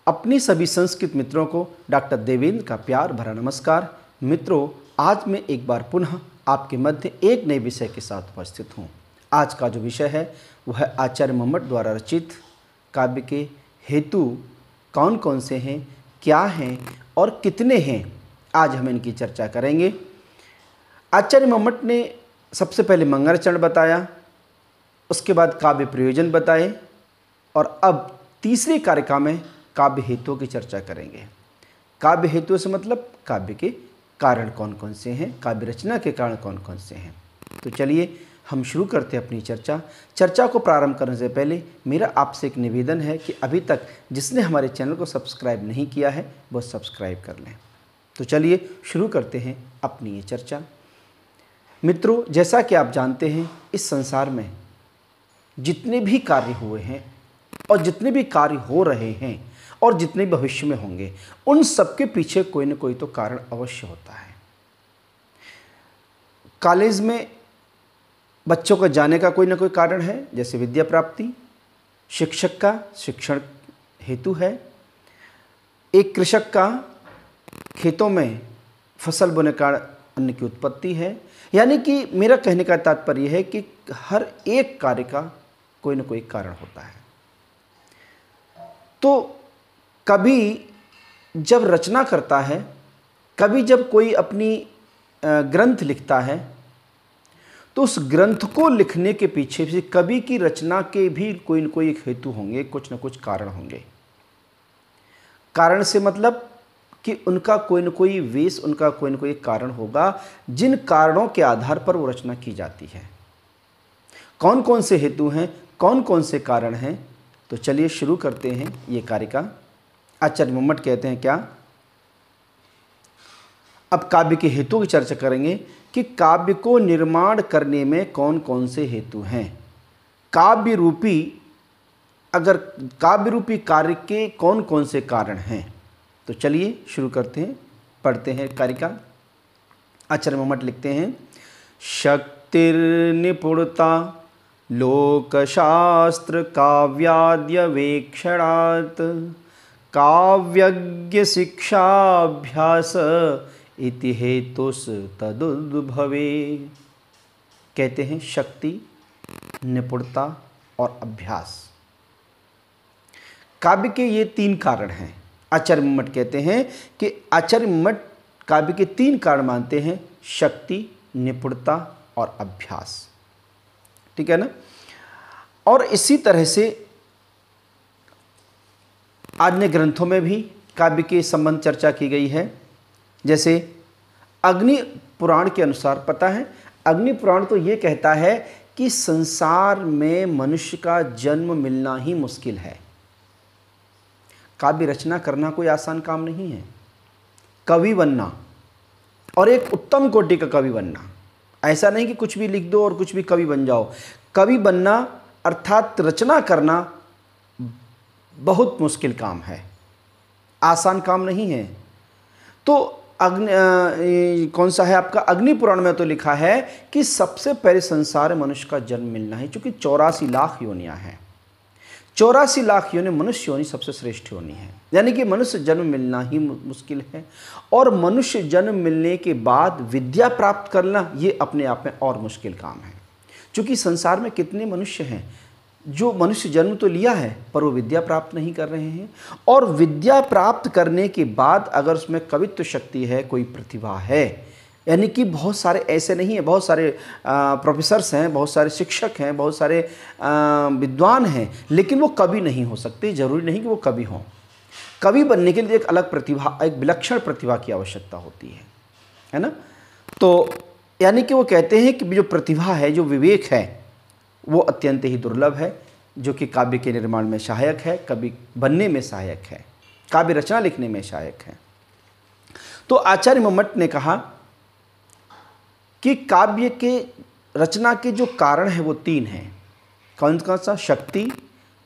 अपनी सभी संस्कृत मित्रों को डॉक्टर देवेंद्र का प्यार भरा नमस्कार। मित्रों, आज मैं एक बार पुनः आपके मध्य एक नए विषय के साथ उपस्थित हूँ। आज का जो विषय है वह है आचार्य मम्मट द्वारा रचित काव्य के हेतु कौन कौन से हैं, क्या हैं और कितने हैं। आज हम इनकी चर्चा करेंगे। आचार्य मम्मट ने सबसे पहले मंगलाचरण बताया, उसके बाद काव्य प्रयोजन बताए और अब तीसरी कारिका में काव्य हेतुओं की चर्चा करेंगे। काव्य हेतु से मतलब काव्य के कारण कौन कौन से हैं, काव्य रचना के कारण कौन कौन से हैं। तो चलिए हम शुरू करते हैं अपनी चर्चा को प्रारंभ करने से पहले मेरा आपसे एक निवेदन है कि अभी तक जिसने हमारे चैनल को सब्सक्राइब नहीं किया है वो सब्सक्राइब कर लें। तो चलिए शुरू करते हैं अपनी ये चर्चा। मित्रों, जैसा कि आप जानते हैं, इस संसार में जितने भी कार्य हुए हैं और जितने भी कार्य हो रहे हैं और जितने भविष्य में होंगे, उन सबके पीछे कोई ना कोई तो कारण अवश्य होता है। कॉलेज में बच्चों का जाने का कोई ना कोई कारण है, जैसे विद्या प्राप्ति, शिक्षक का शिक्षण हेतु है, एक कृषक का खेतों में फसल बोने का अन्न की उत्पत्ति है। यानी कि मेरा कहने का तात्पर्य है कि हर एक कार्य का कोई ना कोई कारण होता है। तो कभी जब रचना करता है, कभी जब कोई अपनी ग्रंथ लिखता है, तो उस ग्रंथ को लिखने के पीछे भी कभी की रचना के भी कोई न कोई एक हेतु होंगे, कुछ न कुछ कारण होंगे। कारण से मतलब कि उनका कोई न कोई वेश, उनका कोई न कोई कारण होगा, जिन कारणों के आधार पर वो रचना की जाती है। कौन कौन से हेतु हैं, कौन कौन से कारण हैं, तो चलिए शुरू करते हैं ये कारिका। आचार्य मम्मट कहते हैं क्या, अब काव्य के हेतु की चर्चा करेंगे कि काव्य को निर्माण करने में कौन कौन से हेतु हैं। काव्य रूपी कार्य के कौन कौन से कारण हैं। तो चलिए शुरू करते हैं, पढ़ते हैं कारिका। आचार्य मम्मट लिखते हैं, शक्तिर्निपुणता लोकशास्त्र काव्याद्यवेक्षणात् काव्यज्ञ शिक्षाभ्यास इति हेतुस् तदुद्भवे। कहते हैं शक्ति, निपुणता और अभ्यास, काव्य के ये तीन कारण हैं। आचार्य मम्मट कहते हैं कि आचार्य मम्मट काव्य के तीन कारण मानते हैं, शक्ति, निपुणता और अभ्यास। ठीक है ना। और इसी तरह से अन्य ग्रंथों में भी काव्य के संबंध चर्चा की गई है। जैसे अग्नि पुराण के अनुसार, पता है अग्नि पुराण तो ये कहता है कि संसार में मनुष्य का जन्म मिलना ही मुश्किल है। काव्य रचना करना कोई आसान काम नहीं है। कवि बनना और एक उत्तम कोटि का कवि बनना, ऐसा नहीं कि कुछ भी लिख दो और कुछ भी कवि बन जाओ। कवि बनना अर्थात रचना करना बहुत मुश्किल काम है, आसान काम नहीं है। तो कौन सा है आपका, अग्नि पुराण में तो लिखा है कि सबसे पहले संसार में मनुष्य का जन्म मिलना है, क्योंकि 84 लाख योनियां हैं। 84 लाख योनि, मनुष्य योनि सबसे श्रेष्ठ योनि है। यानी कि मनुष्य जन्म मिलना ही मुश्किल है, और मनुष्य जन्म मिलने के बाद विद्या प्राप्त करना ये अपने आप में और मुश्किल काम है। क्योंकि संसार में कितने मनुष्य हैं जो मनुष्य जन्म तो लिया है पर वो विद्या प्राप्त नहीं कर रहे हैं, और विद्या प्राप्त करने के बाद अगर उसमें कवित्व शक्ति है, कोई प्रतिभा है, यानी कि बहुत सारे ऐसे नहीं है, बहुत सारे प्रोफेसर्स हैं, बहुत सारे शिक्षक हैं, बहुत सारे विद्वान हैं, लेकिन वो कवि नहीं हो सकते। जरूरी नहीं कि वो कवि हों। कवि बनने के लिए एक अलग प्रतिभा, एक विलक्षण प्रतिभा की आवश्यकता होती है ना। तो यानी कि वो कहते हैं कि जो प्रतिभा है, जो विवेक है, वो अत्यंत ही दुर्लभ है, जो कि काव्य के निर्माण में सहायक है, कवि बनने में सहायक है, काव्य रचना लिखने में सहायक है। तो आचार्य मम्मट ने कहा कि काव्य के रचना के जो कारण है वो तीन हैं। कौन कौन सा, शक्ति,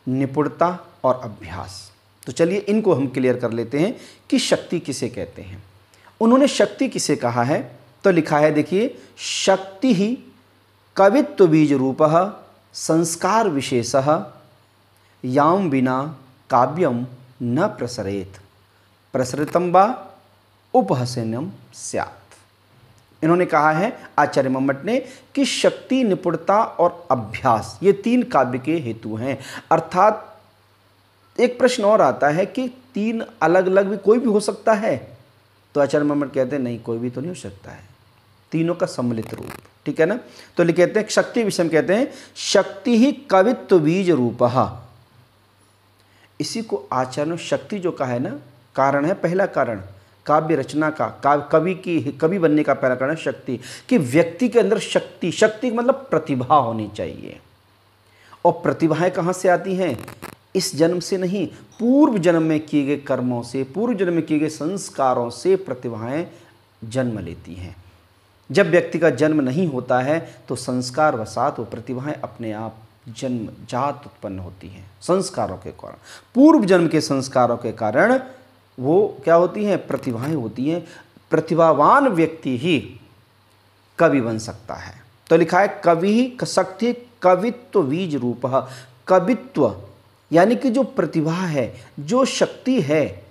निपुणता और अभ्यास। तो चलिए इनको हम क्लियर कर लेते हैं कि शक्ति किसे कहते हैं। उन्होंने शक्ति किसे कहा है, तो लिखा है, देखिए, शक्ति ही कवित्व बीज रूपः संस्कार विशेषः याम बिना काव्यम न प्रसरेत, प्रसरितम वा उपहसनम स्यात्। इन्होंने कहा है आचार्य मम्मट ने कि शक्ति, निपुणता और अभ्यास ये 3 काव्य के हेतु हैं। अर्थात एक प्रश्न और आता है कि 3 अलग अलग भी कोई भी हो सकता है, तो आचार्य मम्मट कहते हैं नहीं, कोई भी तो नहीं हो सकता है, तीनों का सम्मिलित रूप, ठीक है ना। तो लिख कहते हैं शक्ति विषय में कहते हैं शक्ति ही कवित्व बीज रूपः। इसी को आचार्य ने शक्ति जो कहा है ना, कारण है, पहला कारण काव्य रचना का, कवि बनने का पहला कारण है शक्ति, कि व्यक्ति के अंदर शक्ति, शक्ति मतलब प्रतिभा होनी चाहिए। और प्रतिभाएं कहाँ से आती हैं? इस जन्म से नहीं, पूर्व जन्म में किए गए कर्मों से, पूर्व जन्म में किए गए संस्कारों से प्रतिभाएं जन्म लेती हैं। जब व्यक्ति का जन्म नहीं होता है तो संस्कार वसात वो प्रतिभाएं अपने आप जन्म जात उत्पन्न होती हैं, संस्कारों के कारण, पूर्व जन्म के संस्कारों के कारण वो क्या होती हैं? प्रतिभाएं होती हैं। प्रतिभावान व्यक्ति ही कवि बन सकता है। तो लिखा है कवि ही शक्ति कवित्व बीज रूप। कवित्व यानी कि जो प्रतिभा है, जो शक्ति है,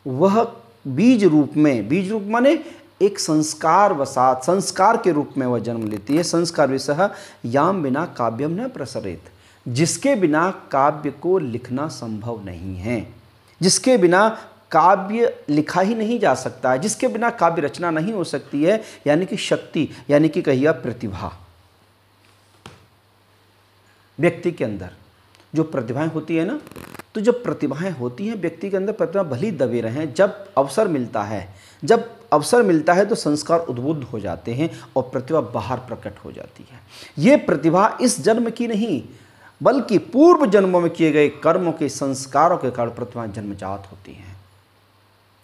वह बीज रूप में, बीज रूप माने एक संस्कार वसात, संस्कार के रूप में वह जन्म लेती है। संस्कार विषय याम बिना काव्यम न प्रसरित, जिसके बिना काव्य को लिखना संभव नहीं है, जिसके बिना काव्य लिखा ही नहीं जा सकता है, जिसके बिना काव्य रचना नहीं हो सकती है, यानी कि शक्ति, यानी कि कहिए प्रतिभा। व्यक्ति के अंदर जो प्रतिभाएं होती है ना, तो जब प्रतिभाएं होती हैं व्यक्ति के अंदर, प्रतिभा भली दबे रहें, जब अवसर मिलता है, जब अवसर मिलता है तो संस्कार उद्बुद्ध हो जाते हैं और प्रतिभा बाहर प्रकट हो जाती है। ये प्रतिभा इस जन्म की नहीं, बल्कि पूर्व जन्मों में किए गए कर्मों के संस्कारों के कारण प्रतिभाएं जन्मजात होती हैं,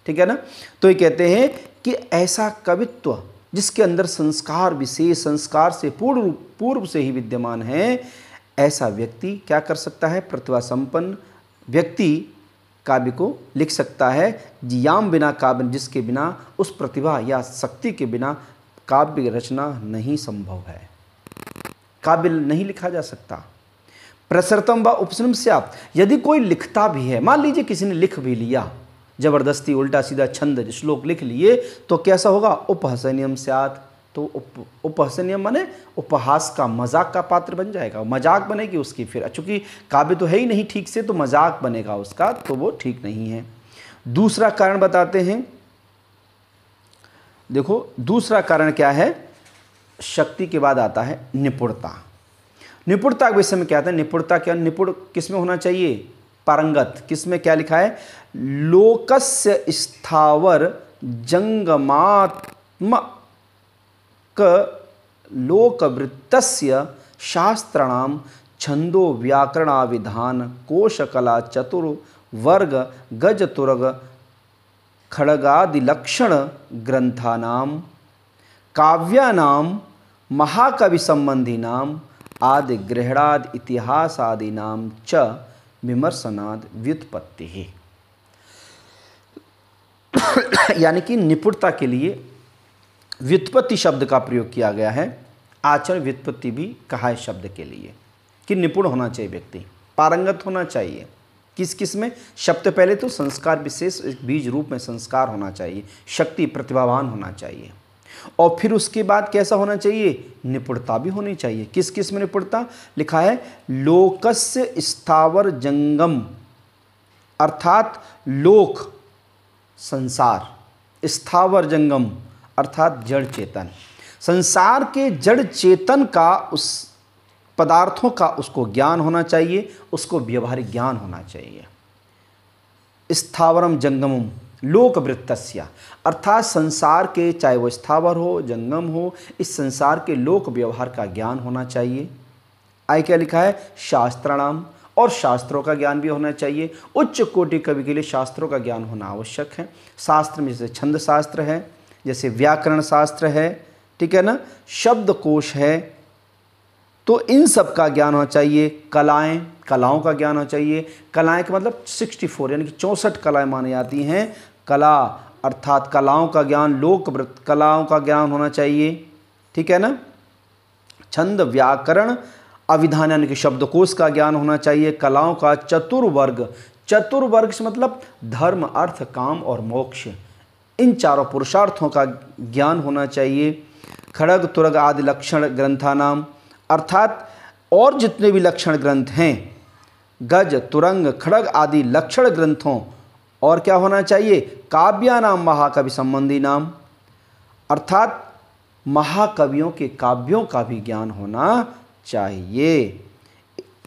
ठीक है ना। तो ये कहते हैं कि ऐसा कवित्व जिसके अंदर संस्कार विशेष, संस्कार से पूर्व से ही विद्यमान है, ऐसा व्यक्ति क्या कर सकता है? प्रतिभा संपन्न व्यक्ति काव्य को लिख सकता है। याम बिना काव्य, जिसके बिना, उस प्रतिभा या शक्ति के बिना काव्य रचना नहीं संभव है, काव्य नहीं लिखा जा सकता। प्रसरतम व उपसनम स्यात्, यदि कोई लिखता भी है, मान लीजिए किसी ने लिख भी लिया, जबरदस्ती उल्टा सीधा छंद श्लोक लिख लिए, तो कैसा होगा? उपहसनियम स्यात्। तो उपहसनियम माने उपहास का, मजाक का पात्र बन जाएगा, मजाक बनेगी उसकी। फिर चूंकि काव्य तो है ही नहीं ठीक से, तो मजाक बनेगा उसका, तो वो ठीक नहीं है। दूसरा कारण बताते हैं, देखो दूसरा कारण क्या है? शक्ति के बाद आता है निपुणता। निपुणता के विषय में क्या आता है? निपुणता क्या, निपुण किस में होना चाहिए? पारंगत। किस में? क्या लिखा है? लोकस्य स्थावर जंगमात्म लोकवृत्तस्य शास्त्राणाम छंदो व्याकरणाविधान कोशकला चतुर्वर्ग गजतुर्ग खड्गादिलक्षण ग्रंथानाम काव्यानाम महाकवि संबंधीनाम आदि ग्रहणाद इतिहासादीनाम च विमर्शनाद व्युत्पत्ति है। यानी कि निपुणता के लिए व्युत्पत्ति शब्द का प्रयोग किया गया है। आचरण व्युत्पत्ति भी कहा है शब्द के लिए, कि निपुण होना चाहिए व्यक्ति, पारंगत होना चाहिए। किस किस में? शब्द पहले तो संस्कार विशेष, बीज रूप में संस्कार होना चाहिए, शक्ति प्रतिभावान होना चाहिए, और फिर उसके बाद कैसा होना चाहिए? निपुणता भी होनी चाहिए। किस किस में निपुणता? लिखा है लोकस्य स्थावर जंगम, अर्थात लोक संसार, स्थावर जंगम अर्थात जड़ चेतन, संसार के जड़ चेतन का, उस पदार्थों का उसको ज्ञान होना चाहिए, उसको व्यवहारिक ज्ञान होना चाहिए। स्थावरम जंगमम लोकवृत्तस्य, अर्थात संसार के, चाहे वो स्थावर हो जंगम हो, इस संसार के लोक व्यवहार का ज्ञान होना चाहिए। आगे क्या लिखा है? शास्त्राणाम, और शास्त्रों का ज्ञान भी होना चाहिए। उच्च कोटि कवि के लिए शास्त्रों का ज्ञान होना आवश्यक है। शास्त्र में जैसे छंद शास्त्र है, जैसे व्याकरण शास्त्र है, ठीक है ना, शब्दकोश है, तो इन सब का ज्ञान होना चाहिए। कलाएं, कलाओं का ज्ञान होना चाहिए। कलाएं का मतलब 64 यानी कि 64 कलाएं मानी जाती हैं। कला अर्थात कलाओं का ज्ञान, लोकवृत्त कलाओं का ज्ञान होना चाहिए, ठीक है ना। छंद व्याकरण अविधान यानी कि शब्दकोश का ज्ञान होना चाहिए। कलाओं का चतुर्वर्ग, चतुर्वर्ग से मतलब धर्म, अर्थ, काम और मोक्ष, इन चारों पुरुषार्थों का ज्ञान होना चाहिए। खड़ग तुरग आदि लक्षण ग्रंथानाम, अर्थात और जितने भी लक्षण ग्रंथ हैं, गज तुरंग खड़ग आदि लक्षण ग्रंथों, और क्या होना चाहिए, काव्यानाम महाकवि संबंधी नाम, अर्थात महाकवियों के काव्यों का भी ज्ञान होना चाहिए।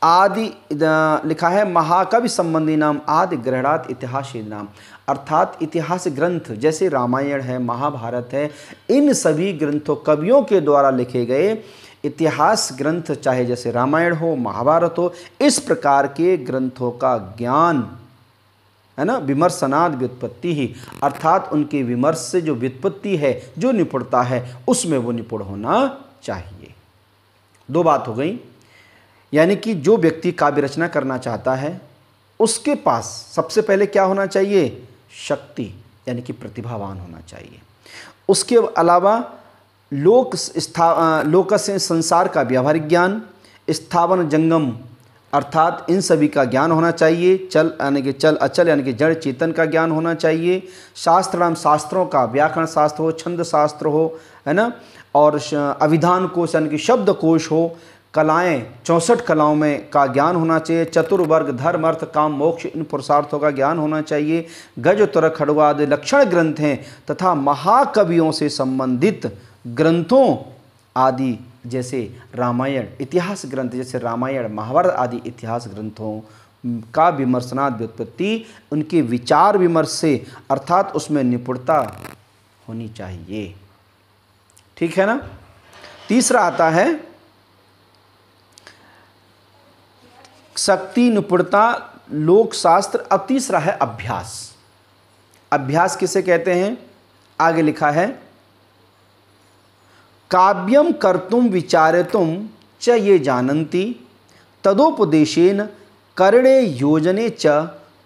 आदि लिखा है महाकवि संबंधी नाम आदि ग्रहणात इतिहास नाम, अर्थात इतिहास ग्रंथ जैसे रामायण है, महाभारत है, इन सभी ग्रंथों कवियों के द्वारा लिखे गए इतिहास ग्रंथ, चाहे जैसे रामायण हो, महाभारत हो, इस प्रकार के ग्रंथों का ज्ञान है ना, विमर्शनाद व्युत्पत्ति ही, अर्थात उनके विमर्श से जो व्युत्पत्ति है, जो निपुणता है, उसमें वो निपुण होना चाहिए। दो बात हो गई, यानी कि जो व्यक्ति काव्य रचना करना चाहता है उसके पास सबसे पहले क्या होना चाहिए, शक्ति, यानी कि प्रतिभावान होना चाहिए। उसके अलावा लोक से संसार का व्यावहारिक ज्ञान, स्थावन जंगम, अर्थात इन सभी का ज्ञान होना चाहिए। चल यानी कि चल अचल यानी कि जड़ चेतन का ज्ञान होना चाहिए। शास्त्राम शास्त्रों का, व्याकरण शास्त्र हो, छंद शास्त्र हो, है ना, और अभिधान कोश यानी कि शब्द कोश हो, कलाएं 64 कलाओं में का ज्ञान होना चाहिए। चतुर्वर्ग धर्म अर्थ काम मोक्ष, इन पुरुषार्थों का ज्ञान होना चाहिए। गज तुरग खड़ग आदि लक्षण ग्रंथ हैं तथा महाकवियों से संबंधित ग्रंथों आदि जैसे रामायण, इतिहास ग्रंथ जैसे रामायण महाभारत आदि इतिहास ग्रंथों का विमर्शनाद व्युत्पत्ति, उनके विचार विमर्श से, अर्थात उसमें निपुणता होनी चाहिए। ठीक है ना। तीसरा आता है शक्ति, निपुणता, लोक शास्त्र। अब तीसरा है अभ्यास। अभ्यास किसे कहते हैं, आगे लिखा है काव्यम कर्तुम विचार्यतुम च ये जानन्ति तदोपदेशेन कर्णे योजने च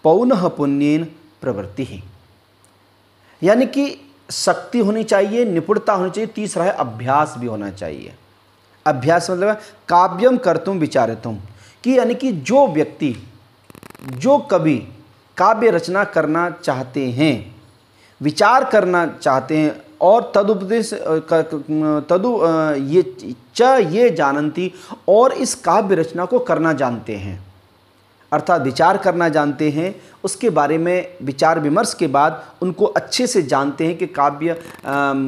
पौनः पुण्येन प्रवृत्ति। यानी कि शक्ति होनी चाहिए, निपुणता होनी चाहिए, तीसरा है अभ्यास भी होना चाहिए। अभ्यास मतलब काव्यम कर्तुम विचार्यतुम, कि यानी कि जो व्यक्ति, जो कवि काव्य रचना करना चाहते हैं, विचार करना चाहते हैं, और तदुपदेश ये जानन्ति, और इस काव्य रचना को करना जानते हैं, अर्थात विचार करना जानते हैं, उसके बारे में विचार विमर्श के बाद उनको अच्छे से जानते हैं कि काव्य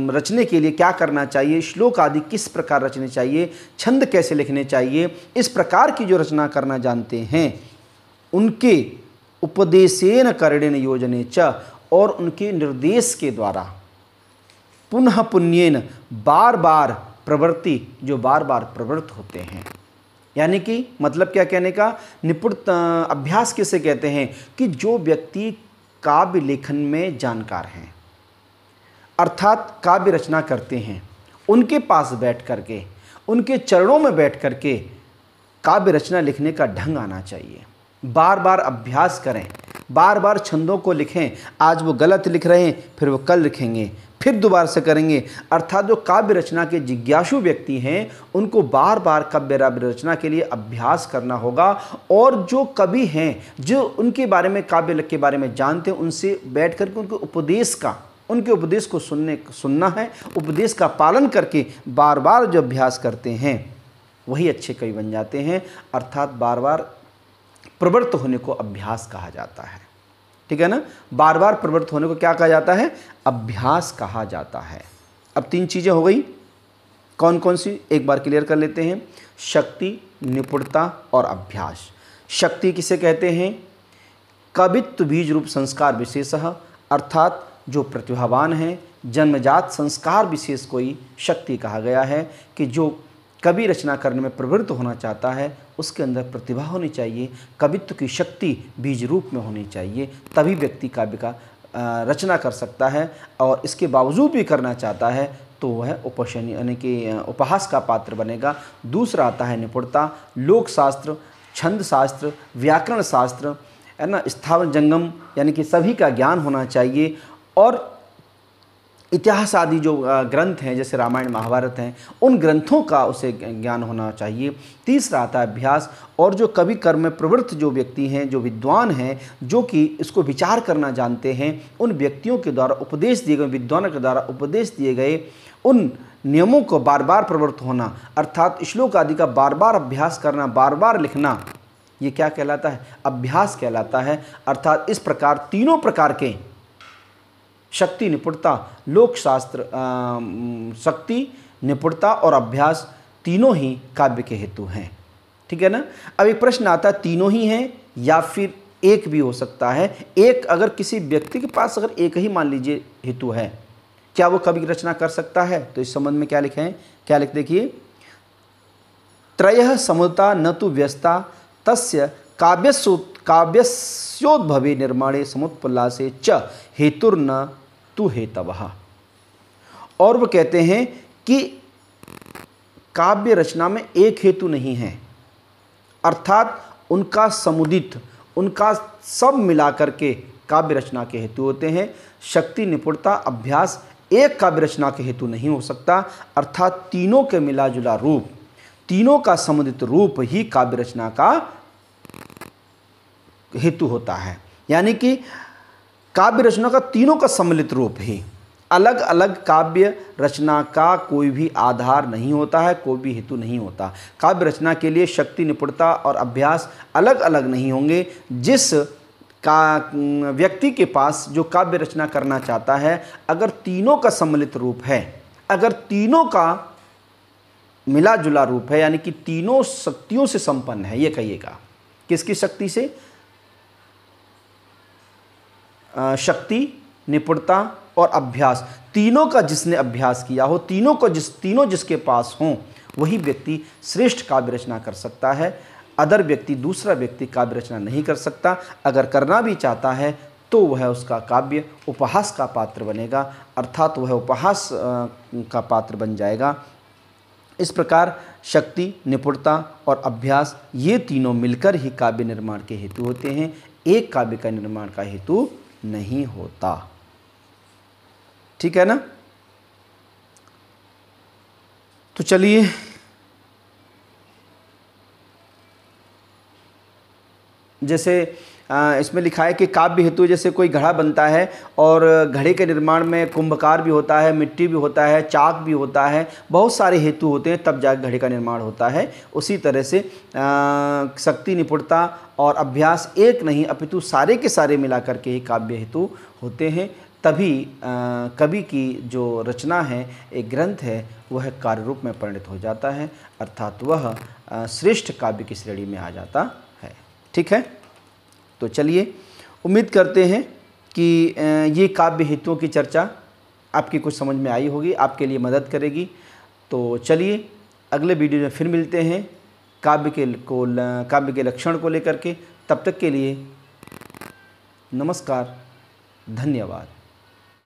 रचने के लिए क्या करना चाहिए, श्लोक आदि किस प्रकार रचने चाहिए, छंद कैसे लिखने चाहिए, इस प्रकार की जो रचना करना जानते हैं, उनके उपदेशेन कर्णेन योजने च, और उनके निर्देश के द्वारा पुनः पुण्येन, बार बार प्रवृत्ति, जो बार बार प्रवृत्त होते हैं। यानी कि मतलब क्या कहने का, निपुण अभ्यास किसे कहते हैं, कि जो व्यक्ति काव्य लेखन में जानकार हैं, अर्थात काव्य रचना करते हैं, उनके पास बैठ करके, उनके चरणों में बैठ करके काव्य रचना लिखने का ढंग आना चाहिए। बार बार अभ्यास करें, बार बार छंदों को लिखें। आज वो गलत लिख रहे हैं, फिर वो कल लिखेंगे, फिर दोबारा से करेंगे। अर्थात जो काव्य रचना के जिज्ञासु व्यक्ति हैं, उनको बार बार काव्य रचना के लिए अभ्यास करना होगा। और जो कवि हैं, जो उनके बारे में, काव्य के बारे में जानते हैं, उनसे बैठ करके उनके उपदेश को सुनना है। उपदेश का पालन करके बार बार जो अभ्यास करते हैं, वही अच्छे कवि बन जाते हैं। अर्थात बार बार प्रवृत्त होने को अभ्यास कहा जाता है। ठीक है ना। बार बार प्रवृत्त होने को क्या कहा जाता है, अभ्यास कहा जाता है। अब 3 चीज़ें हो गई, कौन कौन सी, एक बार क्लियर कर लेते हैं। शक्ति, निपुणता और अभ्यास। शक्ति किसे कहते हैं, कवित्व बीज रूप संस्कार विशेषः, अर्थात जो प्रतिभावान है, जन्मजात संस्कार विशेष कोई शक्ति कहा गया है, कि जो कवि रचना करने में प्रवृत्त होना चाहता है, उसके अंदर प्रतिभा होनी चाहिए, कवित्व की शक्ति बीज रूप में होनी चाहिए, तभी व्यक्ति काव्य का रचना कर सकता है। और इसके बावजूद भी करना चाहता है तो वह उपशनी यानी कि उपहास का पात्र बनेगा। दूसरा आता है निपुणता, लोक शास्त्र, छंद शास्त्र, व्याकरण शास्त्र, है ना, स्थावर जंगम, यानी कि सभी का ज्ञान होना चाहिए। और इतिहास आदि जो ग्रंथ हैं जैसे रामायण महाभारत हैं, उन ग्रंथों का उसे ज्ञान होना चाहिए। तीसरा आता है अभ्यास। और जो कवि कर्म में प्रवृत्त जो व्यक्ति हैं, जो विद्वान हैं, जो कि इसको विचार करना जानते हैं, उन व्यक्तियों के द्वारा उपदेश दिए गए, विद्वानों के द्वारा उपदेश दिए गए उन नियमों को बार बार प्रवृत्त होना, अर्थात श्लोक आदि का बार बार अभ्यास करना, बार बार लिखना, ये क्या कहलाता है? अभ्यास कहलाता है। अर्थात इस प्रकार तीनों प्रकार के शक्ति, निपुणता, लोक शास्त्र, शक्ति, निपुणता और अभ्यास तीनों ही काव्य के हेतु हैं। ठीक है ना। अब एक प्रश्न आता है, तीनों ही हैं या फिर एक भी हो सकता है? एक अगर किसी व्यक्ति के पास अगर एक ही मान लीजिए हेतु है, क्या वो कवि की रचना कर सकता है? तो इस संबंध में क्या लिखे हैं, क्या लिख देखिए, त्रयः समुदता न तु व्यस्ता तस्य काव्यस्योद्भवे निर्माणे समुत्पल्लासे च हेतुर्न तु हेतवः। और वो कहते हैं कि काव्य रचना में एक हेतु नहीं है, अर्थात उनका समुदित, उनका सब मिलाकर के काव्य रचना के हेतु होते हैं। शक्ति, निपुणता, अभ्यास एक काव्य रचना के हेतु नहीं हो सकता, अर्थात तीनों के मिला जुला रूप, तीनों का समुदित रूप ही काव्य रचना का हेतु होता है। यानी कि काव्य रचना का तीनों का सम्मिलित रूप ही, अलग अलग काव्य रचना का कोई भी आधार नहीं होता है, कोई भी हेतु नहीं होता। काव्य रचना के लिए शक्ति, निपुणता और अभ्यास अलग अलग नहीं होंगे। जिस का व्यक्ति के पास जो काव्य रचना करना चाहता है, अगर तीनों का सम्मिलित रूप है, अगर तीनों का मिला जुला रूप है, यानी कि तीनों शक्तियों से संपन्न है, ये कहिएगा, किसकी शक्ति से? शक्ति, निपुणता और अभ्यास, तीनों का जिसने अभ्यास किया हो, तीनों जिसके पास हों, वही व्यक्ति श्रेष्ठ काव्य रचना कर सकता है। अदर व्यक्ति, दूसरा व्यक्ति काव्य रचना नहीं कर सकता। अगर करना भी चाहता है तो वह उसका काव्य उपहास का पात्र बनेगा, अर्थात वह उपहास का पात्र बन जाएगा। इस प्रकार शक्ति, निपुणता और अभ्यास ये तीनों मिलकर ही काव्य निर्माण के हेतु होते हैं, एक काव्य का निर्माण का हेतु नहीं होता। ठीक है ना। तो चलिए जैसे इसमें लिखा है कि काव्य हेतु, जैसे कोई घड़ा बनता है और घड़े के निर्माण में कुंभकार भी होता है, मिट्टी भी होता है, चाक भी होता है, बहुत सारे हेतु होते हैं, तब जाकर घड़े का निर्माण होता है। उसी तरह से शक्ति, निपुणता और अभ्यास एक नहीं अपितु सारे के सारे मिलाकर के ही काव्य हेतु होते हैं। तभी कवि की जो रचना है, एक ग्रंथ है, वह कार्य रूप में परिणत हो जाता है, अर्थात वह श्रेष्ठ काव्य की श्रेणी में आ जाता है। ठीक है। तो चलिए उम्मीद करते हैं कि ये काव्य हेतुओं की चर्चा आपकी कुछ समझ में आई होगी, आपके लिए मदद करेगी। तो चलिए अगले वीडियो में फिर मिलते हैं काव्य के लक्षण को लेकर के। तब तक के लिए नमस्कार, धन्यवाद।